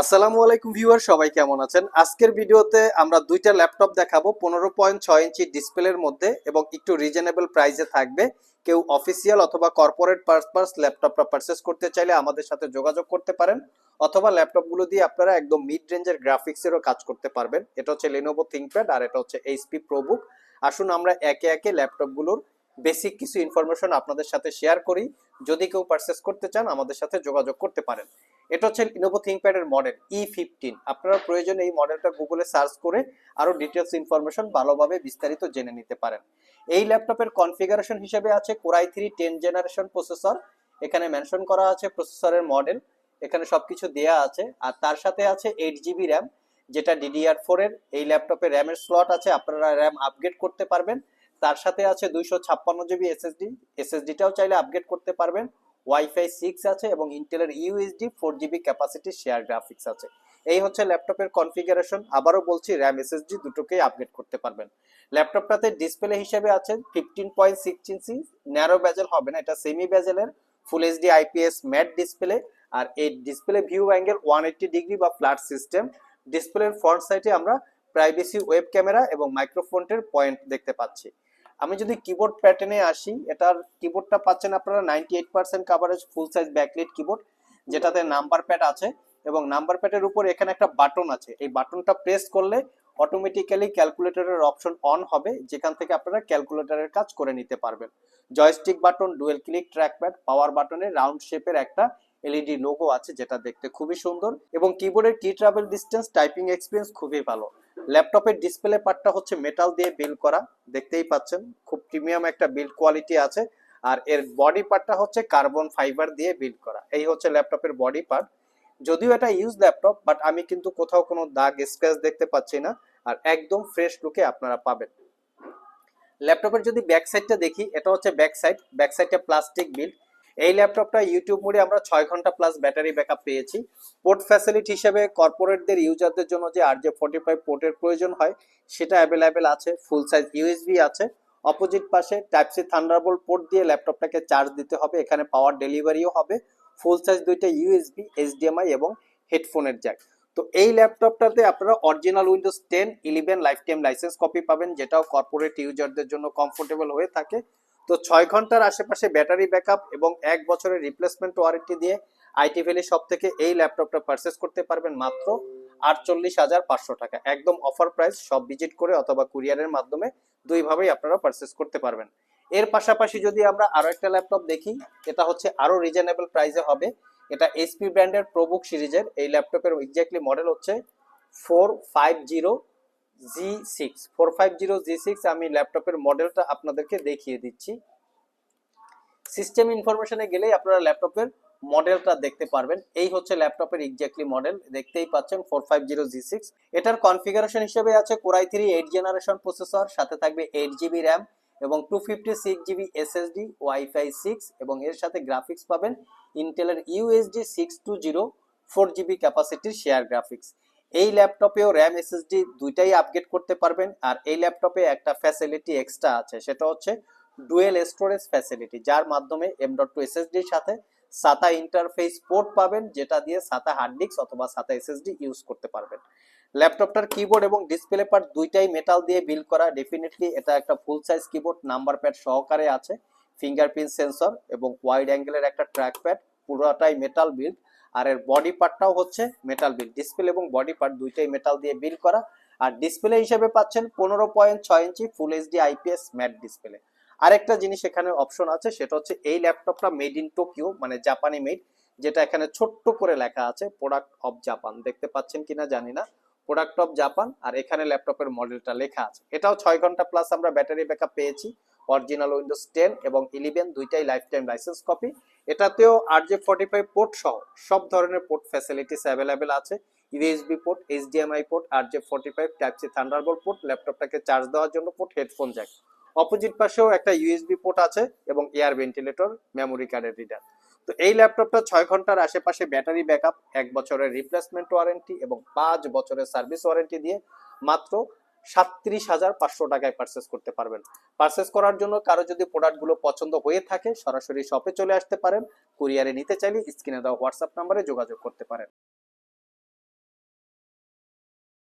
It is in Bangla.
আসসালামু আলাইকুম ভিউয়ার, সবাই কেমন আছেন? আজকের ভিডিওতে আমরা দুইটা ল্যাপটপ দেখাবো 15.6 ইঞ্চি ডিসপ্লের মধ্যে এবং একটু রিজনেবল প্রাইসে থাকবে। কেউ অফিসিয়াল অথবা কর্পোরেট পারপাস ল্যাপটপটা পারচেস করতে চাইলে আমাদের সাথে যোগাযোগ করতে পারেন, অথবা ল্যাপটপগুলো দিয়ে আপনারা একদম মিড রেঞ্জের গ্রাফিক্সেরও কাজ করতে পারবেন। এটা হচ্ছে Lenovo ThinkPad আর এটা হচ্ছে HP ProBook। আসুন আমরা একে একে ল্যাপটপগুলোর বেসিক কিছু ইনফরমেশন আপনাদের সাথে শেয়ার করি। যদি কেউ পারচেস করতে চান আমাদের সাথে যোগাযোগ করতে পারেন। এটা হচ্ছে Lenovo ThinkPad এর মডেল E15। আপনারা প্রয়োজনে এই মডেলটা গুগলে সার্চ করে আরো ডিটেইলস ইনফরমেশন ভালোভাবে বিস্তারিত জেনে নিতে পারেন। এই ল্যাপটপের কনফিগারেশন হিসেবে আছে Core i3 10 জেনারেশন প্রসেসর। এখানে মেনশন করা আছে প্রসেসরের মডেল, এখানে সবকিছু দেয়া আছে। আর তার সাথে আছে 8GB RAM, যেটা DDR4 এর। এই ল্যাপটপে র্যামের স্লট আছে, আপনারা র্যাম আপগ্রেড করতে পারবেন। তার সাথে আছে 256GB এসএসডিটাও চাইলে আপগ্রেড করতে পারবেন। ওয়াইফাই 6 আছে এবং ইন্টেলের USD 4GB capacity share graphics আছে। এই হচ্ছে ল্যাপটপের কনফিগারেশন। আবারও বলছি, র্যাম এসএসডি দুটোকেই আপগ্রেড করতে পারবেন। ল্যাপটপটাতে ডিসপ্লে হিসেবে আছে 15.6 ইঞ্চি, ন্যারো বেজেল হবে না, এটা সেমি বেজেলের full HD IPS matte display. আর এই ডিসপ্লে ভিউ অ্যাঙ্গেল 180 ডিগ্রি বা ফ্ল্যাট সিস্টেম। ডিসপ্লের ফ্রন্ট সাইডে আমরা প্রাইভেসি ওয়েব ক্যামেরা এবং মাইক্রোফোনের পয়েন্ট দেখতে পাচ্ছি। আমি যদি কিবোর্ড প্যাটার্নে আসি, এটার কিবোর্ডটা পাচ্ছেন আপনারা 98% কভারেজ ফুল সাইজ ব্যাকলিট কিবোর্ড, যেটাতে নাম্বার প্যাড আছে এবং নাম্বার প্যাডের উপর এখানে একটা বাটন আছে। এই বাটনটা প্রেস করলে অটোমেটিক্যালি ক্যালকুলেটরের অপশন অন হবে, যেখান থেকে আপনারা ক্যালকুলেটরের কাজ করে নিতে পারবেন। Joystick button, dual click trackpad, power বাটনে রাউন্ড শেপের একটা এলইডি লোগো আছে, যেটা দেখতে খুবই সুন্দর। এবং কিবোর্ডের কি ট্রাভেল ডিস্টেন্স, টাইপিং এক্সপিরিয়েন্স খুবই ভালো। ল্যাপটপের ডিসপ্লে পার্টটা হচ্ছে মেটাল দিয়ে বিল্ড করা, দেখতেই পাচ্ছেন খুব প্রিমিয়াম একটা বিল্ড কোয়ালিটি আছে। আর এর বডি পার্টটা হচ্ছে কার্বন ফাইবার দিয়ে বিল্ড করা। এই হচ্ছে ল্যাপটপের বডি পার্ট। যদিও এটা ইউজ ল্যাপটপ, বাট আমি কিন্তু কোথাও কোনো দাগ স্ক্র্যাচ দেখতে পাচ্ছি না, আর একদম ফ্রেশ লুকে আপনারা পাবেন। ল্যাপটপের যদি ব্যাক সাইডটা দেখি, এটা হচ্ছে ব্যাক সাইডটা প্লাস্টিক বিল্ড। এই ল্যাপটপটা ইউটিউব মোডে আমরা 6 ঘন্টা প্লাস ব্যাটারি ব্যাকআপ পেয়েছি। পোর্ট ফ্যাসিলিটি হিসেবে কর্পোরেটদের ইউজারদের জন্য যে RJ45 পোর্টের প্রয়োজন হয় সেটা অ্যাভেলেবেল আছে। ফুল সাইজ ইউএসবি আছে। অপোজিট পাশে টাইপ সি থান্ডারবোল্ট পোর্ট দিয়ে ল্যাপটপটাকে চার্জ দিতে হবে। এখানে পাওয়ার ডেলিভারিও হবে। ফুল সাইজ দুইটা ইউএসবি, এইচডিএমআই এবং হেডফোনের জ্যাক। তো এই ল্যাপটপটাতে আপনারা original Windows 10 11 life time licence copy পাবেন, যেটাও কর্পোরেট ইউজারদের জন্য কমফোর্টেবল হয়ে থাকে। তো 6 ঘন্টার আশেপাশে ব্যাটারি ব্যাকআপ এবং 1 বছরের রিপ্লেসমেন্ট ওয়ারেন্টি দিয়ে আইটি ভ্যালি শপ থেকে এই ল্যাপটপটা পারচেস করতে পারবেন মাত্র 48,500 টাকা। একদম অফার প্রাইস। সব ভিজিট করে অথবা কুরিয়ারের মাধ্যমে দুইভাবেই আপনারা পারচেস করতে পারবেন। এর পাশাপাশি যদি আমরা আরো একটা ল্যাপটপ দেখি, এটা হচ্ছে আরো রিজনেবল প্রাইসে হবে। এটা এইচপি ব্র্যান্ডের প্রোবুক সিরিজের। এই ল্যাপটপের এক্স্যাক্টলি মডেল হচ্ছে 450G6। আমি ল্যাপটপের মডেলটা আপনাদেরকে দেখিয়ে দিচ্ছি। সিস্টেম ইনফরমেশনে গেলেই আপনারা ল্যাপটপের মডেলটা দেখতে পারবেন। এই হচ্ছে ল্যাপটপের এক্স্যাক্টলি মডেল, দেখতেই পাচ্ছেন 450G6। এটার কনফিগারেশন হিসেবে আছে Core i3 8 জেনারেশন প্রসেসর, সাথে থাকবে 8GB RAM এবং 256GB SSD, ওয়াইফাই 6 এবং এর সাথে গ্রাফিক্স পাবেন ইন্টেলের ইউএসডি 620 4GB ক্যাপাসিটির শেয়ার গ্রাফিক্স। এই ল্যাপটপেও র্যাম এসএসডি দুইটাই আপগ্রেড করতে পারবেন। আর এই ল্যাপটপে একটা ফ্যাসিলিটি এক্সট্রা আছে, সেটা হচ্ছে ডুয়েল স্টোরেজ ফ্যাসিলিটি, যার মাধ্যমে M.2 এসএসডির সাথে SATA ইন্টারফেস পোর্ট পাবেন, যেটা দিয়ে SATA হার্ড ডিস্ক অথবা SATA এসএসডি ইউজ করতে পারবেন। ল্যাপটপটার কিবোর্ড এবং ডিসপ্লে পার্ট দুইটাই মেটাল দিয়ে বিল্ড করা। ডেফিনেটলি এটা একটা full size keyboard, number pad সহকারে আছে, ফিঙ্গারপ্রিন্ট সেন্সর এবং ওয়াইড অ্যাঙ্গেলের একটা ট্র্যাক প্যাড, পুরোটাই মেটাল বিল্ড। আর এর বডি পার্টটাও হচ্ছে মেটাল বিল্ড। ডিসপ্লে এবং বডি পার্ট দুইটাই মেটাল দিয়ে বিল্ড করা। আর ডিসপ্লে হিসেবে পাচ্ছেন 15.6 inch full HD IPS matte display. আরেকটা জিনিস এখানে অপশন আছে, সেটা হচ্ছে এই ল্যাপটপটা মেড ইন টোকিও, মানে জাপানি মেড, যেটা এখানে ছোট্ট করে লেখা আছে প্রোডাক্ট অফ জাপান। দেখতে পাচ্ছেন কিনা জানি না, প্রোডাক্ট অফ জাপান। আর এখানে ল্যাপটপের মডেলটা লেখা আছে। এটাও 6 ঘন্টা প্লাস আমরা ব্যাটারি ব্যাকআপ পেয়েছি। অরিজিনাল উইন্ডোজ 10 এবং 11 দুইটাই লাইফ টাইম লাইসেন্স কপি। এটাতেও RJ45 পোর্ট সহ সব ধরনের পোর্ট ফ্যাসিলিটিস অ্যাভেলেবেল আছে। USB port, HDMI port, RJ45 type C thunderbolt port, ল্যাপটপটাকে চার্জ দেওয়ার জন্য পোর্ট, হেডফোন জ্যাক। অপোজিট পাশেও একটা ইউএসবি পোর্ট আছে এবং এয়ার ভেন্টিলেটর, মেমোরি কার্ডের রিডার। তো এই ল্যাপটপটা 6 ঘন্টার আশেপাশে ব্যাটারি ব্যাকআপ, 1 বছরের রিপ্লেসমেন্ট ওয়ারেন্টি এবং 5 বছরের সার্ভিস ওয়ারেন্টি দিয়ে মাত্র 37,500 টাকায় পারচেস করতে পারবেন। পারচেস করার জন্য কারো যদি প্রোডাক্টগুলো পছন্দ হয়ে থাকে সরাসরি শপে চলে আসতে পারেন। কুরিয়ারে নিতে চাইলে স্ক্রিনে দেওয়া হোয়াটসঅ্যাপ নাম্বারে যোগাযোগ করতে পারেন।